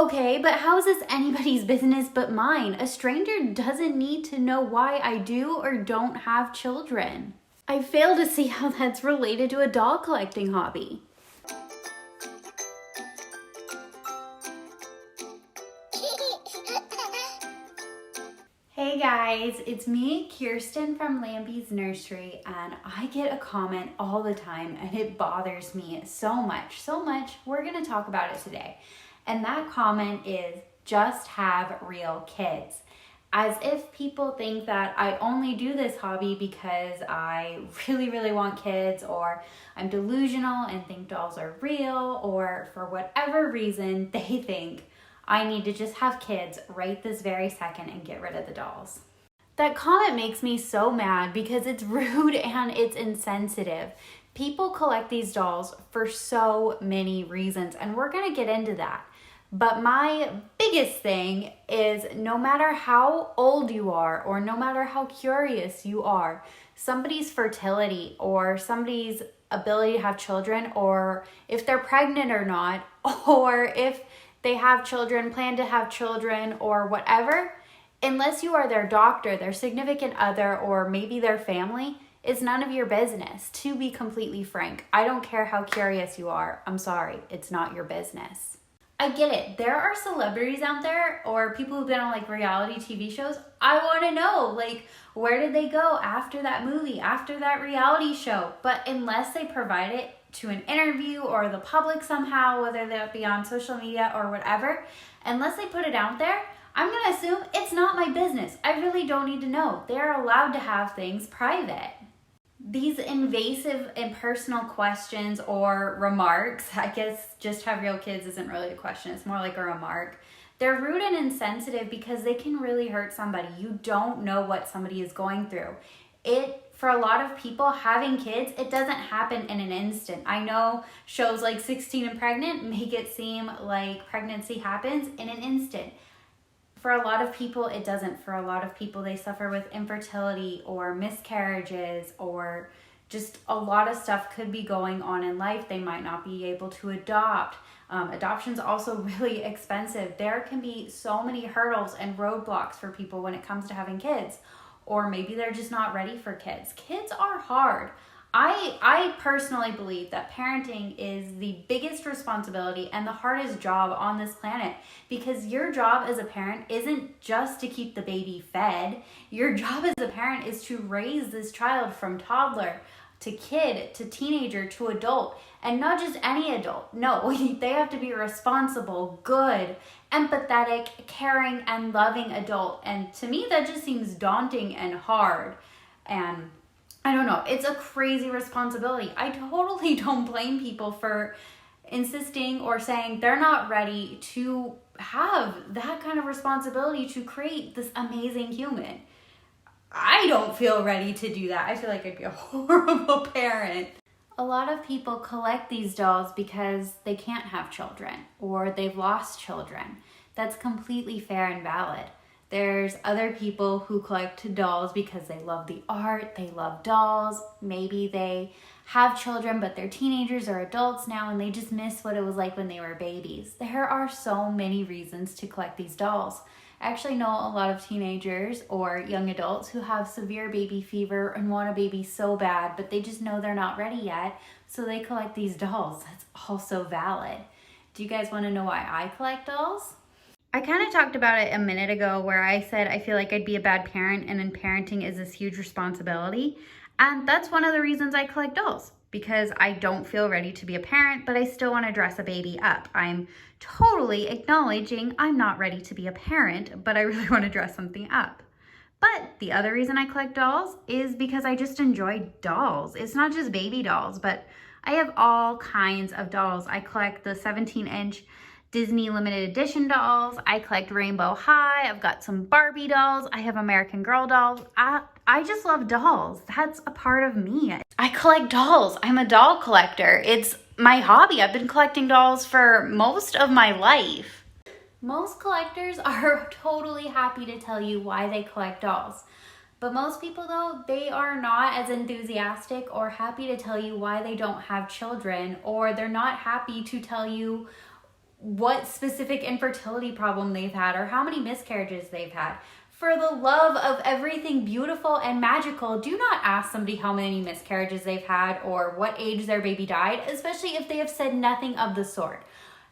Okay, but how is this anybody's business but mine? A stranger doesn't need to know why I do or don't have children. I fail to see how that's related to a doll collecting hobby. Hey guys, it's me, Kiersten from Lambie's Nursery, and I get a comment all the time and it bothers me so much, we're gonna talk about it today. And that comment is, just have real kids. As if people think that I only do this hobby because I really want kids, or I'm delusional and think dolls are real, or for whatever reason they think I need to just have kids right this very second and get rid of the dolls. That comment makes me so mad because it's rude and it's insensitive. People collect these dolls for so many reasons, and we're gonna get into that. But my biggest thing is, no matter how old you are or no matter how curious you are, somebody's fertility or somebody's ability to have children, or if they're pregnant or not, or if they have children, plan to have children, or whatever, unless you are their doctor, their significant other, or maybe their family, it's none of your business, to be completely frank. I don't care how curious you are. I'm sorry, it's not your business. I get it. There are celebrities out there or people who've been on like reality TV shows. I want to know, like, where did they go after that movie, after that reality show? But unless they provide it to an interview or the public somehow, whether that be on social media or whatever, unless they put it out there, I'm going to assume it's not my business. I really don't need to know. They're allowed to have things private. These invasive and personal questions or remarks, I guess just have real kids isn't really a question, it's more like a remark. They're rude and insensitive because they can really hurt somebody. You don't know what somebody is going through. For a lot of people, having kids, it doesn't happen in an instant. I know shows like 16 and Pregnant make it seem like pregnancy happens in an instant. For a lot of people, it doesn't. For a lot of people, they suffer with infertility or miscarriages, or just a lot of stuff could be going on in life. They might not be able to adopt. Adoption's also really expensive. There can be so many hurdles and roadblocks for people when it comes to having kids, or maybe they're just not ready for kids. Kids are hard. I personally believe that parenting is the biggest responsibility and the hardest job on this planet, because your job as a parent isn't just to keep the baby fed. Your job as a parent is to raise this child from toddler to kid to teenager to adult, and not just any adult. No, they have to be a responsible, good, empathetic, caring, and loving adult. And to me, that just seems daunting and hard. And I don't know, it's a crazy responsibility. I totally don't blame people for insisting or saying they're not ready to have that kind of responsibility to create this amazing human. I don't feel ready to do that. I feel like I'd be a horrible parent. A lot of people collect these dolls because they can't have children or they've lost children. That's completely fair and valid. There's other people who collect dolls because they love the art, they love dolls. Maybe they have children, but they're teenagers or adults now and they just miss what it was like when they were babies. There are so many reasons to collect these dolls. I actually know a lot of teenagers or young adults who have severe baby fever and want a baby so bad, but they just know they're not ready yet, so they collect these dolls. That's also valid. Do you guys want to know why I collect dolls? I kind of talked about it a minute ago where I said I feel like I'd be a bad parent, and then parenting is this huge responsibility. And that's one of the reasons I collect dolls, because I don't feel ready to be a parent, but I still want to dress a baby up. I'm totally acknowledging I'm not ready to be a parent, but I really want to dress something up. But the other reason I collect dolls is because I just enjoy dolls. It's not just baby dolls, but I have all kinds of dolls. I collect the 17-inch Disney limited edition dolls. I collect Rainbow High. I've got some Barbie dolls. I have American Girl dolls. I just love dolls. That's a part of me. I collect dolls. I'm a doll collector. It's my hobby. I've been collecting dolls for most of my life. Most collectors are totally happy to tell you why they collect dolls. But most people, though, they are not as enthusiastic or happy to tell you why they don't have children, or they're not happy to tell you what specific infertility problem they've had or how many miscarriages they've had. For the love of everything beautiful and magical, do not ask somebody how many miscarriages they've had or what age their baby died, especially if they have said nothing of the sort.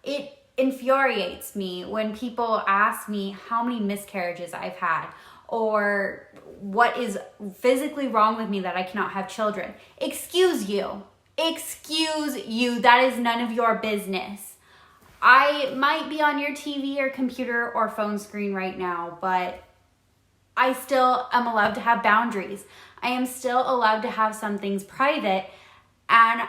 It infuriates me when people ask me how many miscarriages I've had or what is physically wrong with me that I cannot have children. Excuse you. Excuse you. That is none of your business. I might be on your TV or computer or phone screen right now, but I still am allowed to have boundaries. I am still allowed to have some things private, and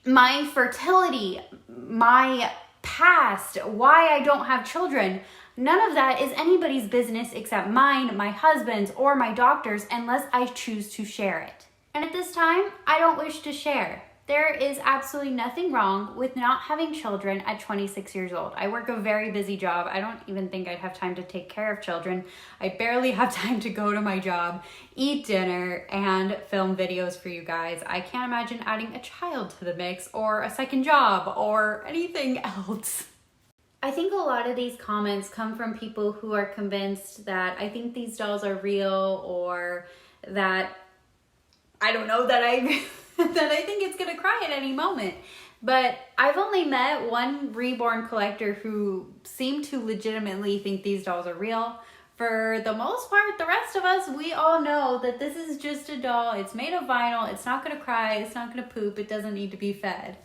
my fertility, my past, why I don't have children, none of that is anybody's business except mine, my husband's, or my doctor's, unless I choose to share it. And at this time, I don't wish to share. There is absolutely nothing wrong with not having children at 26 years old. I work a very busy job. I don't even think I'd have time to take care of children. I barely have time to go to my job, eat dinner, and film videos for you guys. I can't imagine adding a child to the mix or a second job or anything else. I think a lot of these comments come from people who are convinced that I think these dolls are real, or that I don't know, that I that I think it's gonna cry at any moment. But I've only met one Reborn collector who seemed to legitimately think these dolls are real. For the most part, the rest of us, we all know that this is just a doll. It's made of vinyl. It's not gonna cry. It's not gonna poop. It doesn't need to be fed.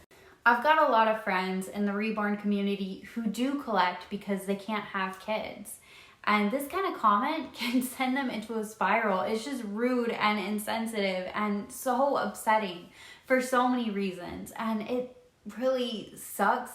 I've got a lot of friends in the Reborn community who do collect because they can't have kids. And this kind of comment can send them into a spiral. It's just rude and insensitive and so upsetting for so many reasons. And it really sucks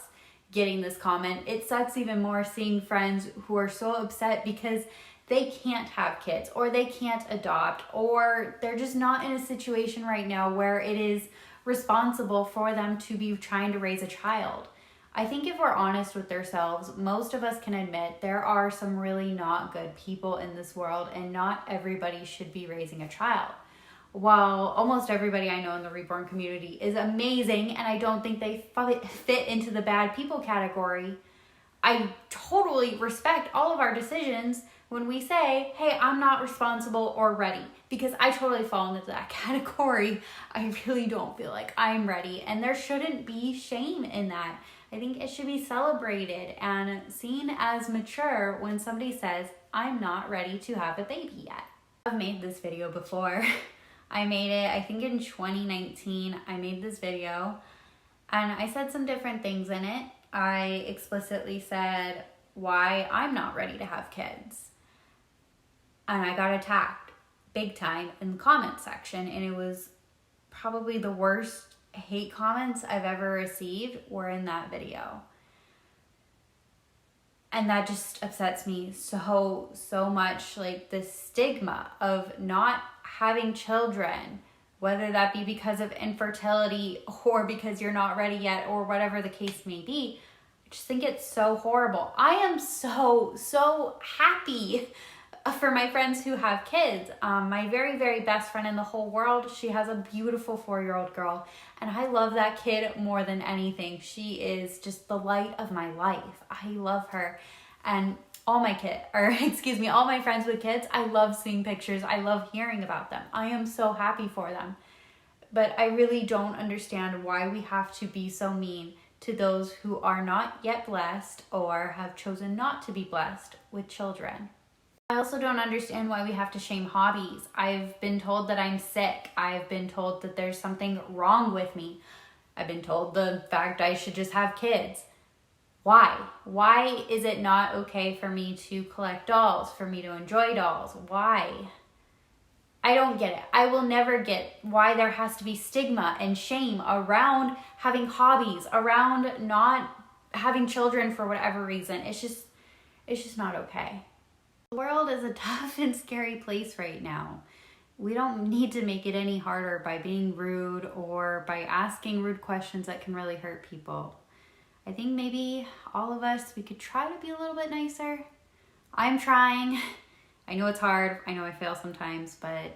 getting this comment. It sucks even more seeing friends who are so upset because they can't have kids, or they can't adopt, or they're just not in a situation right now where it is responsible for them to be trying to raise a child. I think if we're honest with ourselves, most of us can admit there are some really not good people in this world, and not everybody should be raising a child. While almost everybody I know in the Reborn community is amazing, and I don't think they fit into the bad people category, I totally respect all of our decisions when we say, hey, I'm not responsible or ready, because I totally fall into that category. I really don't feel like I'm ready, and there shouldn't be shame in that. I think it should be celebrated and seen as mature when somebody says, I'm not ready to have a baby yet. I've made this video before. I made it, I think in 2019, I made this video and I said some different things in it. I explicitly said why I'm not ready to have kids. And I got attacked big time in the comment section, and it was probably the worst hate comments I've ever received were in that video. And that just upsets me so much. Like, the stigma of not having children, whether that be because of infertility or because you're not ready yet or whatever the case may be, I just think it's so horrible. I am so happy for my friends who have kids. My very best friend in the whole world, she has a beautiful 4-year-old girl, and I love that kid more than anything. She is just the light of my life. I love her. And all my friends with kids, I love seeing pictures. I love hearing about them. I am so happy for them. But I really don't understand why we have to be so mean to those who are not yet blessed or have chosen not to be blessed with children. I also don't understand why we have to shame hobbies. I've been told that I'm sick. I've been told that there's something wrong with me. I've been told the fact I should just have kids. Why? Why is it not okay for me to collect dolls, for me to enjoy dolls? Why? I don't get it. I will never get why there has to be stigma and shame around having hobbies, around not having children for whatever reason. It's just not okay. The world is a tough and scary place right now. We don't need to make it any harder by being rude or by asking rude questions that can really hurt people. I think maybe all of us, we could try to be a little bit nicer. I'm trying. I know it's hard. I know I fail sometimes, but I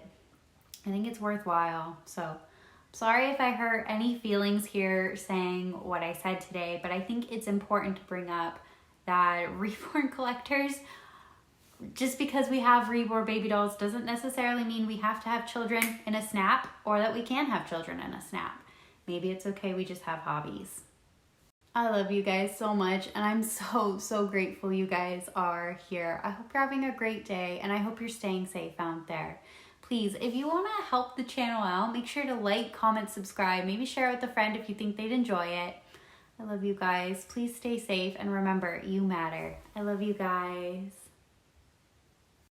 think it's worthwhile. So I'm Sorry if I hurt any feelings here saying what I said today, but I think it's important to bring up that reborn collectors, just because we have reborn baby dolls doesn't necessarily mean we have to have children in a snap, or that we can have children in a snap. Maybe it's okay, we just have hobbies. I love you guys so much, and I'm so grateful you guys are here. I hope you're having a great day, and I hope you're staying safe out there. Please, if you want to help the channel out, make sure to like, comment, subscribe, maybe share it with a friend if you think they'd enjoy it. I love you guys. Please stay safe, and remember, you matter. I love you guys.